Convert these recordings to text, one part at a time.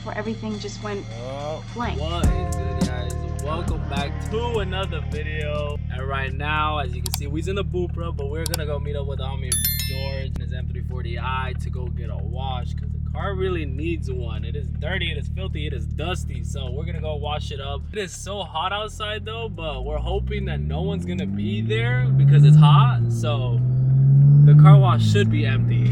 before everything just went blank. What is good, guys? Welcome back to another video. And right now, as you can see, we's in the Supra, but we're gonna go meet up with the homie George and his M340i to go get a wash because the car really needs one. It is dirty, it is filthy, it is dusty, so we're gonna go wash it up. It is so hot outside though, but we're hoping that no one's gonna be there because it's hot, so the car wash should be empty.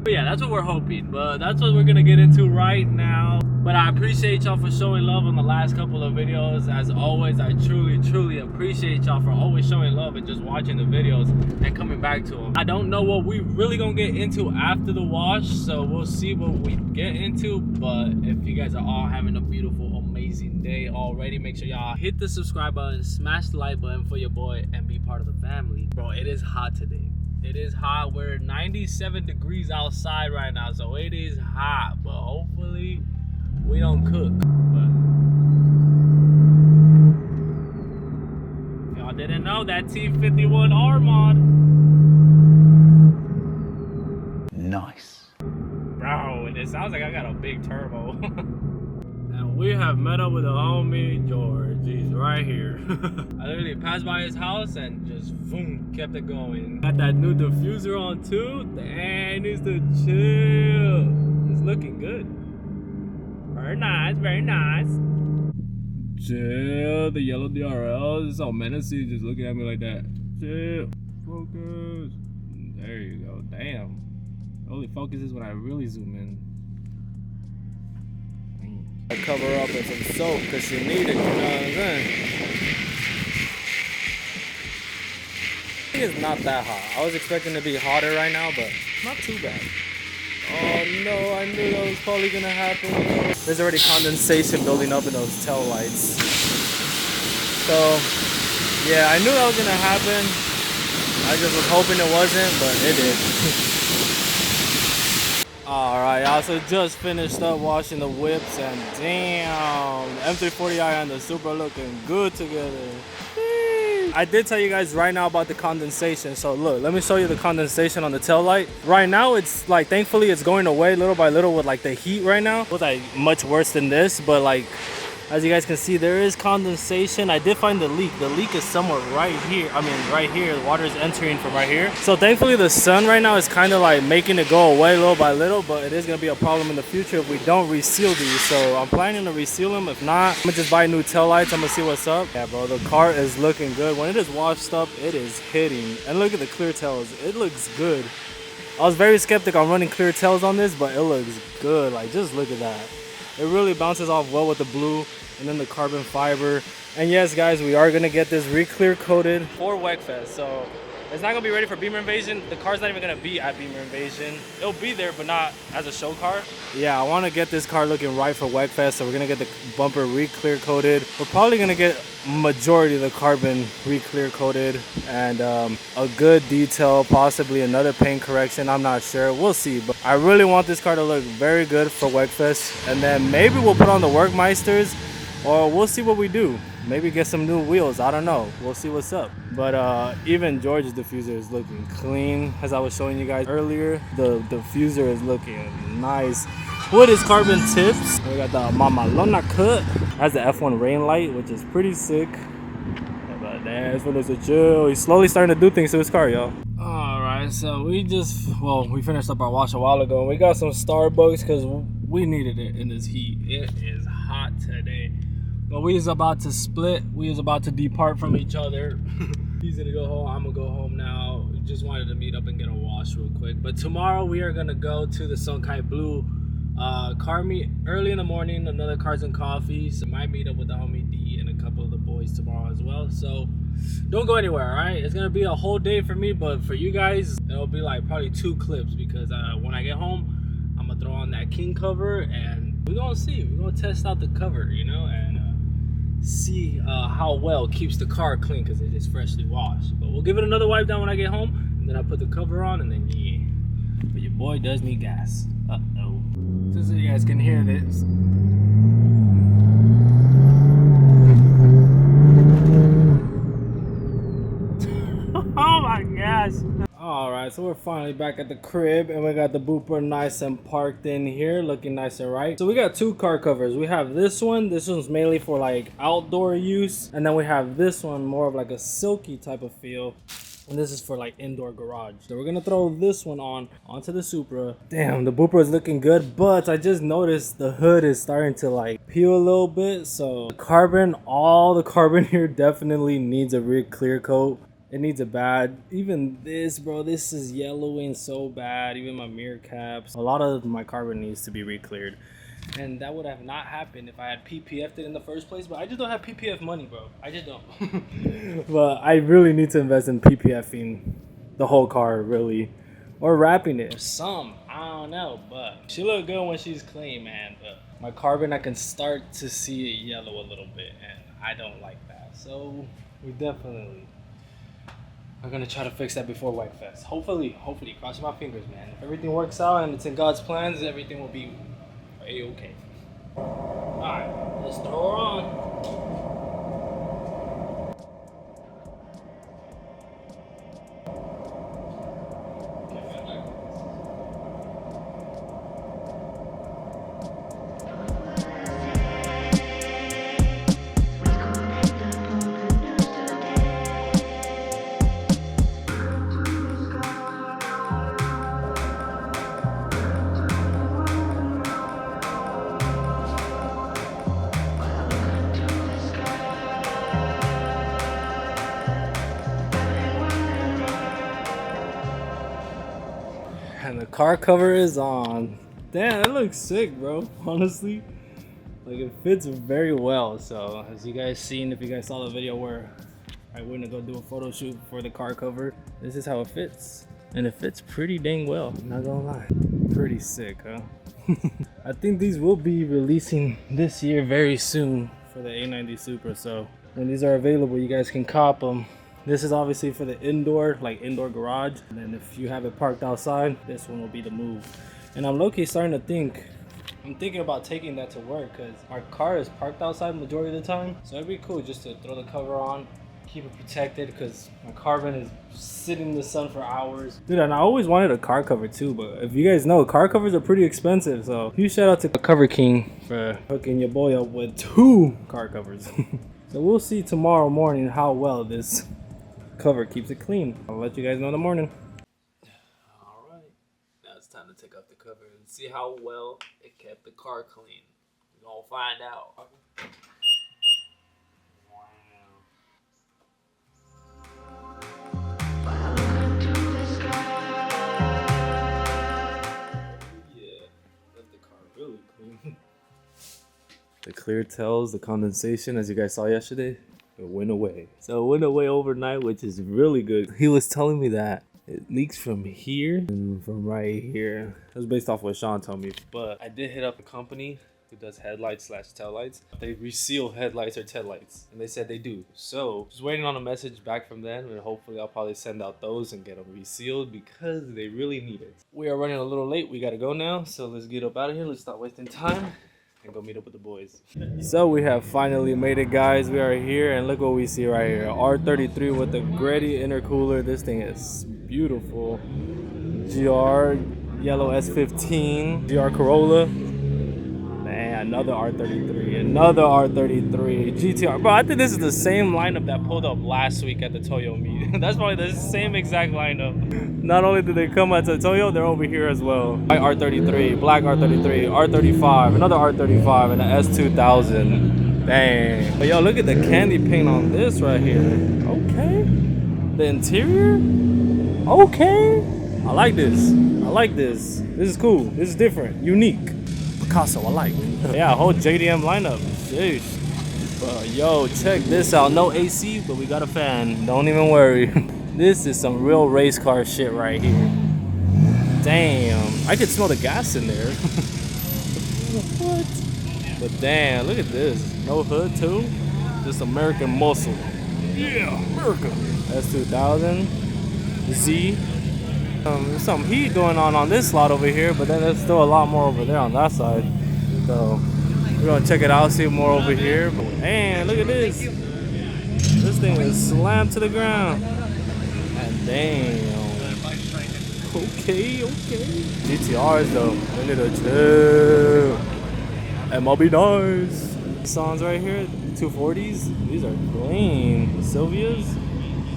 But yeah, that's what we're hoping, but that's what we're gonna get into right now. But I appreciate y'all for showing love on the last couple of videos. As always, I truly appreciate y'all for always showing love and just watching the videos and coming back to them. I don't know what we really gonna get into after the wash, so we'll see what we get into. But if you guys are all having a beautiful, amazing day already, make sure y'all hit the subscribe button, smash the like button for your boy, and be part of the family. Bro, it is hot today. It is hot. We're 97 degrees outside right now, so it is hot, but hopefully we don't cook. But y'all didn't know that T51R mod. Nice. Bro, it sounds like I got a big turbo. And we have met up with the homie George. He's right here. I literally passed by his house and just boom, kept it going. Got that new diffuser on too. Dang, needs to chill. It's looking good. Very nice, very nice. Chill, the yellow DRL is so menacing, just looking at me like that. Chill, focus. There you go, damn. It only focuses when I really zoom in. I cover up with some soap because she need it, you know what I'm saying? It's not that hot. I was expecting to be hotter right now, but not too bad. Oh no, I knew that was probably gonna happen. There's already condensation building up in those tail lights. So, yeah, I knew that was gonna happen. I just was hoping it wasn't, but it did. Alright, I also just finished up washing the whips, and damn, the M340i and the Supra looking good together. I did tell you guys right now about the condensation, so look, let me show you the condensation on the tail light. Right now it's like, thankfully it's going away little by little with like the heat right now. It was like much worse than this, but like as you guys can see, there is condensation. I did find the leak. The leak is somewhere right here. I mean, right here. The water is entering from right here. So thankfully the sun right now is kind of like making it go away little by little, but it is going to be a problem in the future if we don't reseal these. So I'm planning to reseal them. If not, I'm going to just buy new tail lights. I'm going to see what's up. Yeah, bro, the car is looking good. When it is washed up, it is hitting. And look at the clear tails. It looks good. I was very skeptical on running clear tails on this, but it looks good. Like, just look at that. It really bounces off well with the blue and then the carbon fiber. And yes, guys, we are gonna get this re-clear coated for WECFest. So it's not gonna be ready for Beamer Invasion. The car's not even gonna be at Beamer Invasion. It'll be there, but not as a show car. Yeah, I wanna get this car looking right for WECFest. So we're gonna get the bumper re-clear coated. We're probably gonna get majority of the carbon re-clear coated and a good detail, possibly another paint correction. I'm not sure, we'll see. But I really want this car to look very good for WECFest. And then maybe we'll put on the Workmeisters, or we'll see what we do. Maybe get some new wheels, I don't know. We'll see what's up. But even George's diffuser is looking clean. As I was showing you guys earlier, the diffuser is looking nice with its carbon tips. We got the Mamalona cut. Has the F1 rain light, which is pretty sick. But that's when there's a chill. He's slowly starting to do things to his car, y'all. Alright, so we finished up our wash a while ago. We got some Starbucks because we needed it in this heat. It is hot today. But we is about to split. We is about to depart from each other. He's gonna go home. I'm gonna go home now. We just wanted to meet up and get a wash real quick. But tomorrow we are gonna go to the Sonkai Blue car meet early in the morning. Another Cars and Coffee. So I might meet up with the homie D and a couple of the boys tomorrow as well. So don't go anywhere, all right? It's gonna be a whole day for me, but for you guys, it'll be like probably 2 clips because when I get home, I'm gonna throw on that King cover and we're gonna see. We're gonna test out the cover, you know, and see how well it keeps the car clean because it is freshly washed. But we'll give it another wipe down when I get home, and then I'll put the cover on, and then yeah. But your boy does need gas. Uh-oh. Just so you guys can hear this. Oh my gosh. Alright, Alright, so we're finally back at the crib and we got the booper nice and parked in here, looking nice and right. So we got two car covers. We have this one's mainly for like outdoor use, and then we have this one more of like a silky type of feel. And this is for like indoor garage. So we're gonna throw this one onto the Supra. Damn, the booper is looking good, but I just noticed the hood is starting to like peel a little bit. So the carbon, all the carbon here definitely needs a real clear coat. It needs a bad. Even this, bro, this is yellowing so bad. Even my mirror caps. A lot of my carbon needs to be re-cleared. And that would have not happened if I had PPF'd it in the first place. But I just don't have PPF money, bro. I just don't. But I really need to invest in PPFing the whole car, really. Or wrapping it. Or some. I don't know. But she look good when she's clean, man. But my carbon, I can start to see it yellow a little bit. And I don't like that. So we definitely... I'm gonna try to fix that before White Fest. Hopefully, crossing my fingers, man. If everything works out and it's in God's plans, everything will be a-okay. Alright, let's throw her on. And the car cover is on. Damn, that looks sick, bro. Honestly, like it fits very well. So as you guys seen, if you guys saw the video where I went to go do a photo shoot for the car cover, this is how it fits, and it fits pretty dang well. I'm not gonna lie, pretty sick, huh? I think these will be releasing this year very soon for the A90 Supra. So when these are available, you guys can cop them. This is obviously for the indoor, like indoor garage. And then if you have it parked outside, this one will be the move. And I'm low-key starting to think, I'm thinking about taking that to work because our car is parked outside majority of the time. So it'd be cool just to throw the cover on, keep it protected because my carbon is sitting in the sun for hours. Dude, and I always wanted a car cover too, but if you guys know, car covers are pretty expensive. So huge shout out to Cover King for hooking your boy up with 2 car covers. So we'll see tomorrow morning how well this cover keeps it clean. I'll let you guys know in the morning. All right, now it's time to take off the cover and see how well it kept the car clean. We're gonna find out. Yeah, left the car really clean. The clear tells, the condensation, as you guys saw yesterday, it went away. So it went away overnight, which is really good. He was telling me that it leaks from here and from right here. It was based off what Sean told me. But I did hit up a company who does headlights / taillights. They reseal headlights or taillights, and they said they do. So just waiting on a message back from them, and hopefully I'll probably send out those and get them resealed because they really need it. We are running a little late. We gotta go now. So let's get up out of here. Let's stop wasting time and go meet up with the boys. So we have finally made it, guys. We are here, and look what we see right here. R33 with the Greddy intercooler. This thing is beautiful. GR yellow S15, GR Corolla. Man, another R33, another R33 GTR. Bro, I think this is the same lineup that pulled up last week at the Toyo meet. That's probably the same exact lineup. Not only did they come at the Toyo, they're over here as well. White R33, black R33, R35, another R35, and an S2000. Dang. But yo, look at the candy paint on this right here. Okay. The interior? Okay. I like this. I like this. This is cool. This is different. Unique. Picasso, I like. Yeah, whole JDM lineup. Jeez. But yo, check this out. No AC, but we got a fan. Don't even worry. This is some real race car shit right here. Damn. I could smell the gas in there. What? But damn, look at this. No hood too. Just American muscle. Yeah, America. S2000. Z. There's some heat going on this lot over here, but then there's still a lot more over there on that side. So we're gonna check it out, see more over here. Man, look at this. This thing is slammed to the ground. And damn. Okay. GTRs though, they need to chill. MLB nice. Songs right here, 240s. These are clean. Sylvias,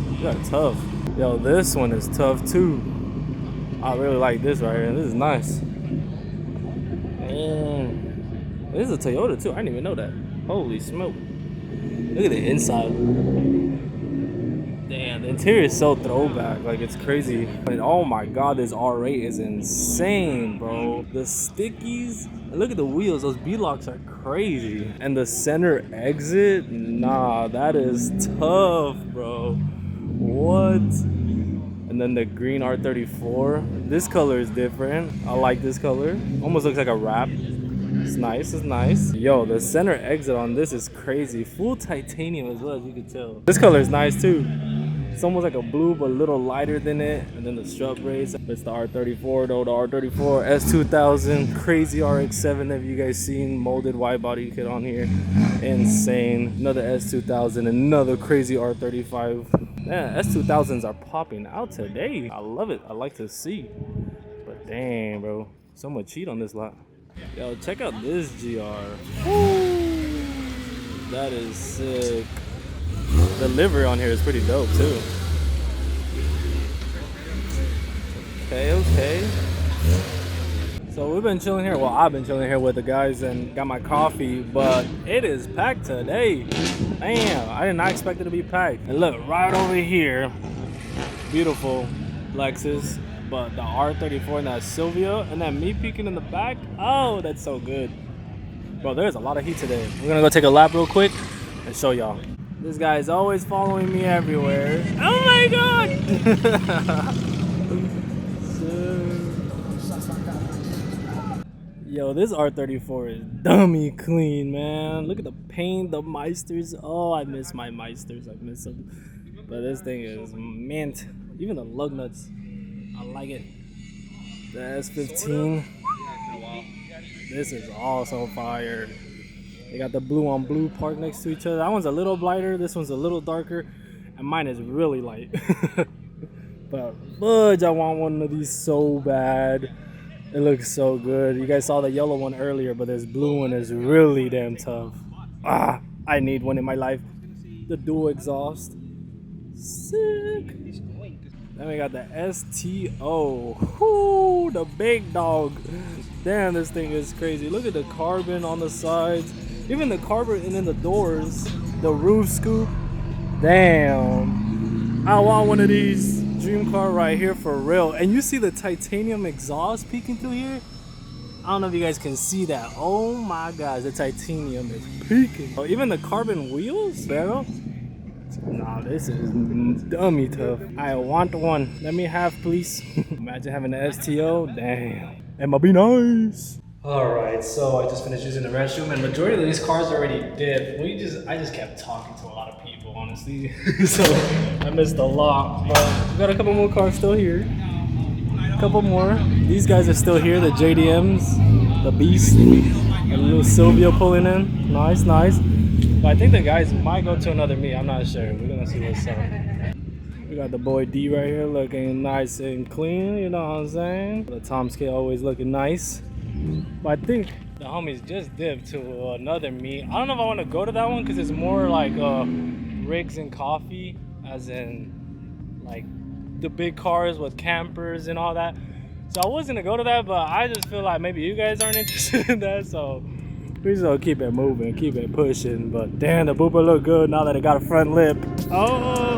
these are tough. Yo, this one is tough too. I really like this right here. This is nice. Man, this is a Toyota too. I didn't even know that. Holy smoke! Look at the inside. Damn, the interior is so throwback. Like, it's crazy. And oh my god, this R8 is insane, bro. The stickies. Look at the wheels. Those B-locks are crazy. And the center exit. Nah, that is tough, bro. What? And then the green R34. This color is different. I like this color. Almost looks like a wrap. It's nice, it's nice. Yo, the center exit on this is crazy. Full titanium as well, as you can tell. This color is nice too. It's almost like a blue, but a little lighter than it. And then the strut race. It's the R34 though, the R34 S2000. Crazy RX-7 that you guys seen. Molded wide body kit on here. Insane. Another S2000, another crazy R35. Man, S2000s are popping out today. I love it. I like to see. But damn, bro. Someone cheat on this lot. Yo, check out this GR. Woo! That is sick. The livery on here is pretty dope too. Okay. So we've been chilling here. Well, I've been chilling here with the guys and got my coffee, but it is packed today. Damn, I did not expect it to be packed. And look, right over here, beautiful Lexus. But the R34 and that Sylvia and that me peeking in the back, oh, that's so good. Bro, there's a lot of heat today. We're gonna go take a lap real quick and show y'all. This guy is always following me everywhere. Oh my god! Yo, this R34 is dummy clean, man. Look at the paint, the Meisters. Oh, I miss my Meisters. I miss them. But this thing is mint. Even the lug nuts. I like it. The S15. This is also fire. They got the blue on blue parked next to each other. That one's a little lighter. This one's a little darker. And mine is really light. But fudge, I want one of these so bad. It looks so good. You guys saw the yellow one earlier, but this blue one is really damn tough. Ah, I need one in my life. The dual exhaust. Sick. Then we got the STO. Whoo, the big dog. Damn, this thing is crazy. Look at the carbon on the sides. Even the carbon in the doors. The roof scoop. Damn. I want one of these. Dream car right here for real. And you see the titanium exhaust peeking through here? I don't know if you guys can see that. Oh my gosh, the titanium is peeking. Oh, even the carbon wheels, barrel. Nah, this is dummy tough. I want one. Let me have, please. Imagine having the STO. Damn. MLB nice. Alright, so I just finished using the restroom and majority of these cars already did. I just kept talking to a lot of people, honestly. So I missed a lot. But we got a couple more cars still here. A couple more. These guys are still here, the JDMs, the Beast, and the little Sylvia pulling in. Nice. But I think the guys might go to another meet. I'm not sure. We're gonna see what's up. We got the boy D right here looking nice and clean, you know what I'm saying? The Tom's K always looking nice. But I think the homies just dipped to another meet. I don't know if I want to go to that one because it's more like rigs and coffee, as in like the big cars with campers and all that. So I was gonna go to that, but I just feel like maybe you guys aren't interested in that, so we just gonna keep it moving, keep it pushing. But damn, the booper look good now that it got a front lip. Oh!